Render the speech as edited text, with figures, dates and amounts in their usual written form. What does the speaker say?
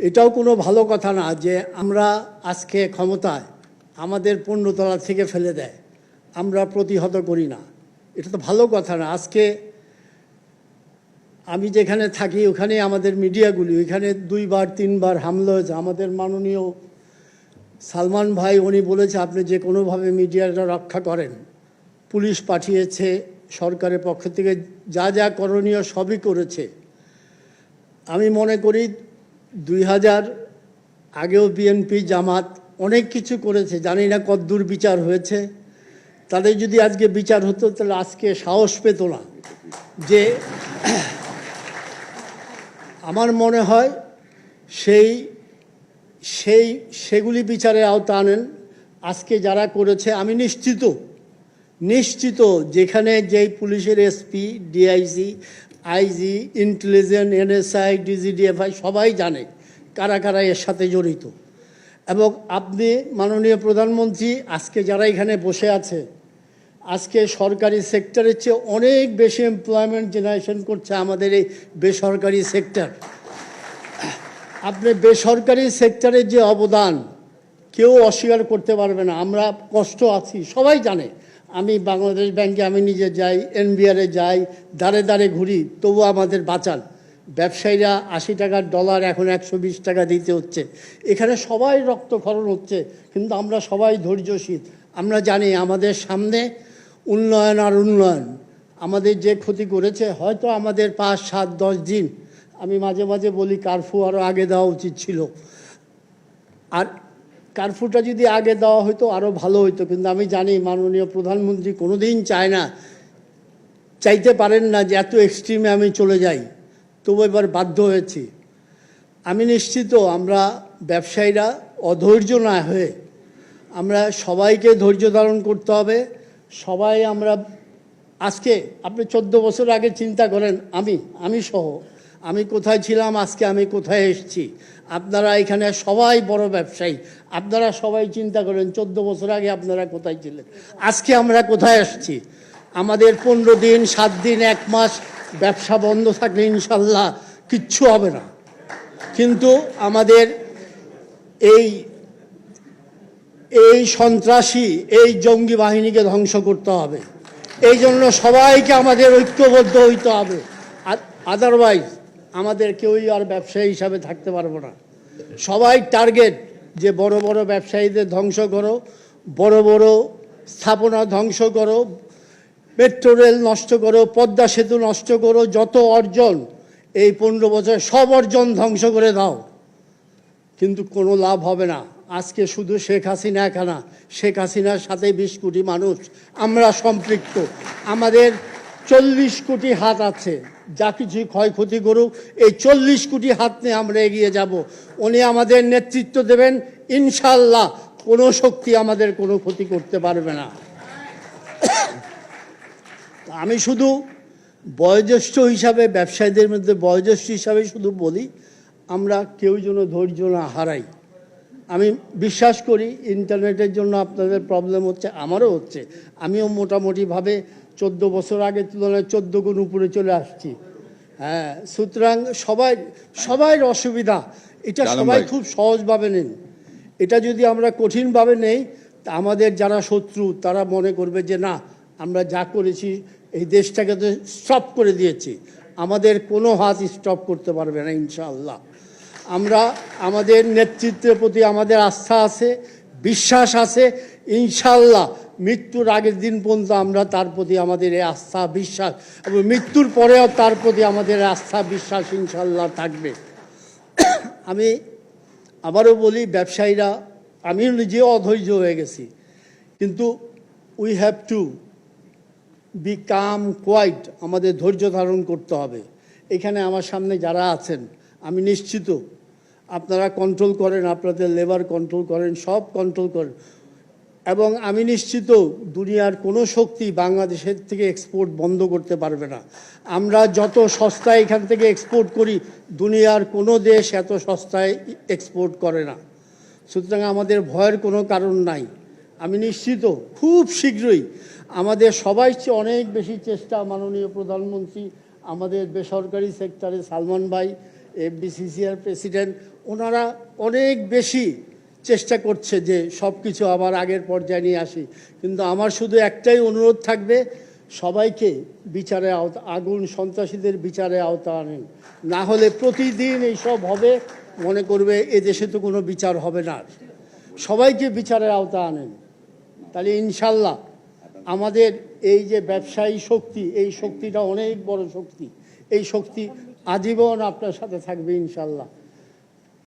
এটাও কোনো ভালো কথা না যে আমরা আজকে ক্ষমতায় আমাদের 15 তলা থেকে ফেলে দেয়, আমরা প্রতিহত করি না। এটা তো ভালো কথা না। আজকে আমি যেখানে থাকি ওখানে আমাদের মিডিয়াগুলি ওইখানে 2বার 3বার হামলা হয়েছে। আমাদের মাননীয় সালমান ভাই উনি বলেছে আপনি যে কোনোভাবে মিডিয়াটা রক্ষা করেন। পুলিশ পাঠিয়েছে, সরকারের পক্ষ থেকে যা যা করণীয় সবই করেছে। আমি মনে করি 2000 আগেও বিএনপি জামাত অনেক কিছু করেছে, জানি না কতদূর বিচার হয়েছে। তাদের যদি আজকে বিচার হতো তাহলে আজকে সাহস পেত না। যে আমার মনে হয় সেগুলি বিচারের আওতা আনেন। আজকে যারা করেছে আমি নিশ্চিত যেখানে যেই পুলিশের SP, DIG, IG, intelligence, NSI, DGDFI সবাই জানে কারা কারা এর সাথে জড়িত। এবং আপনি মাননীয় প্রধানমন্ত্রী আজকে যারা এখানে বসে আছে, আজকে সরকারি সেক্টরের চেয়ে অনেক বেশি এমপ্লয়মেন্ট জেনারেশন করছে আমাদের এই বেসরকারি সেক্টর। আপনি বেসরকারি সেক্টরের যে অবদান কেউ অস্বীকার করতে পারবে না। আমরা কষ্ট আছি সবাই জানে। আমি বাংলাদেশ ব্যাংকে আমি নিজে যাই, এনবিআরে যাই, দাঁড়ে দাঁড়ে ঘুরি, তবু আমাদের বাঁচান। ব্যবসায়ীরা 80 টাকার ডলার এখন 120 টাকা দিতে হচ্ছে। এখানে সবাই রক্তক্ষরণ হচ্ছে, কিন্তু আমরা সবাই ধৈর্যশীল। আমরা জানি আমাদের সামনে উন্নয়ন আর উন্নয়ন। আমাদের যে ক্ষতি করেছে হয়তো আমাদের 5, 7, 10 দিন, আমি মাঝে মাঝে বলি কারফিউ আরও আগে দেওয়া উচিত ছিল। আর কারফিউটা যদি আগে দেওয়া হতো আরও ভালো হতো। কিন্তু আমি জানি মাননীয় প্রধানমন্ত্রী কোনোদিন চাইতে পারেন না যে এত এক্সট্রিমে আমি চলে যাই, তবু এবার বাধ্য হয়েছি। আমি নিশ্চিত আমরা ব্যবসায়ীরা অধৈর্য না হয়ে আমরা সবাইকে ধৈর্য ধারণ করতে হবে। সবাই আমরা আজকে আপনি 14 বছর আগে চিন্তা করেন, আমি সহ আমি কোথায় ছিলাম, আজকে আমি কোথায় এসেছি। আপনারা এখানে সবাই বড় ব্যবসায়ী, আপনারা সবাই চিন্তা করেন 14 বছর আগে আপনারা কোথায় ছিলেন, আজকে আমরা কোথায় এসেছি। আমাদের 15 দিন, 7 দিন, 1 মাস ব্যবসা বন্ধ থাকলে ইনশাল্লাহ কিচ্ছু হবে না। কিন্তু আমাদের এই সন্ত্রাসী, এই জঙ্গি বাহিনীকে ধ্বংস করতে হবে। এই জন্য সবাইকে আমাদের ঐক্যবদ্ধ হইতে হবে। আদারওয়াইজ আমাদের কেউই আর ব্যবসায়ী হিসাবে থাকতে পারবো না। সবাই টার্গেট যে বড় বড় ব্যবসায়ীদের ধ্বংস করো, বড় বড় স্থাপনা ধ্বংস করো, মেট্রো রেল নষ্ট করো, পদ্মা সেতু নষ্ট করো, যত অর্জন এই 15 বছর সব অর্জন ধ্বংস করে দাও। কিন্তু কোনো লাভ হবে না। আজকে শুধু শেখ হাসিনা একা না, শেখ হাসিনার সাথে 20 কোটি মানুষ আমরা সম্পৃক্ত। আমাদের 40 কোটি হাত আছে, যা কিছু ক্ষয়ক্ষতি করুক এই 40 কোটি হাত নিয়ে আমরা এগিয়ে যাব। উনি আমাদের নেতৃত্ব দেবেন, ইনশাল্লাহ কোনো শক্তি আমাদের কোনো ক্ষতি করতে পারবে না। আমি শুধু বয়োজ্যেষ্ঠ হিসাবে, ব্যবসায়ীদের মধ্যে বয়োজ্যেষ্ঠ হিসাবে শুধু বলি, আমরা কেউ যেন ধৈর্য না হারাই। আমি বিশ্বাস করি ইন্টারনেটের জন্য আপনাদের প্রবলেম হচ্ছে, আমারও হচ্ছে। আমিও মোটামুটিভাবে 14 বছর আগের তুলনায় 14 গুণ উপরে চলে আসছি। হ্যাঁ, সুতরাং সবাই অসুবিধা, এটা সবাই খুব সহজভাবে নেন। এটা যদি আমরা কঠিনভাবে নেই, তা আমাদের যারা শত্রু তারা মনে করবে যে না, আমরা যা করেছি এই দেশটাকে তো স্টপ করে দিয়েছি, আমাদের কোনো হাত স্টপ করতে পারবে না ইনশাআল্লাহ। আমরা আমাদের নেতৃত্বের প্রতি আমাদের আস্থা আছে, বিশ্বাস আছে। ইনশাআল্লাহ মৃত্যুর আগের দিন পর্যন্ত আমরা তার প্রতি আমাদের এই আস্থা বিশ্বাস, এবং মৃত্যুর পরেও তার প্রতি আমাদের আস্থা বিশ্বাস ইনশাআল্লাহ থাকবে। আমি আবারও বলি, ব্যবসায়ীরা, আমি নিজেও অধৈর্য হয়ে গেছি, কিন্তু we have to be calm quiet, আমাদের ধৈর্য ধারণ করতে হবে। এখানে আমার সামনে যারা আছেন আমি নিশ্চিত আপনারা কন্ট্রোল করেন, আপনাদের লেবার কন্ট্রোল করেন, সব কন্ট্রোল করেন। এবং আমি নিশ্চিত দুনিয়ার কোনো শক্তি বাংলাদেশের থেকে এক্সপোর্ট বন্ধ করতে পারবে না। আমরা যত সস্তায় এখান থেকে এক্সপোর্ট করি, দুনিয়ার কোনো দেশ এত সস্তায় এক্সপোর্ট করে না। সুতরাং আমাদের ভয়ের কোনো কারণ নাই। আমি নিশ্চিত খুব শীঘ্রই আমাদের সবাই চেয়ে অনেক বেশি চেষ্টা মাননীয় প্রধানমন্ত্রী, আমাদের বেসরকারি সেক্টরে সালমান ভাই এফবিসিসিআর প্রেসিডেন্ট, ওনারা অনেক বেশি চেষ্টা করছে যে সব কিছু আবার আগের পর্যায়ে নিয়ে আসি। কিন্তু আমার শুধু একটাই অনুরোধ থাকবে, সবাইকে বিচারে আগুন সন্ত্রাসীদের বিচারে আওতা আনেন, না হলে প্রতিদিন এইসব হবে, মনে করবে এ দেশে তো কোনো বিচার হবে না। সবাইকে বিচারের আওতা আনেন, তাহলে ইনশাল্লাহ আমাদের এই যে ব্যবসায়ী শক্তি, এই শক্তিটা অনেক বড় শক্তি, এই শক্তি আজীবন আপনার সাথে থাকবে ইনশাল্লাহ।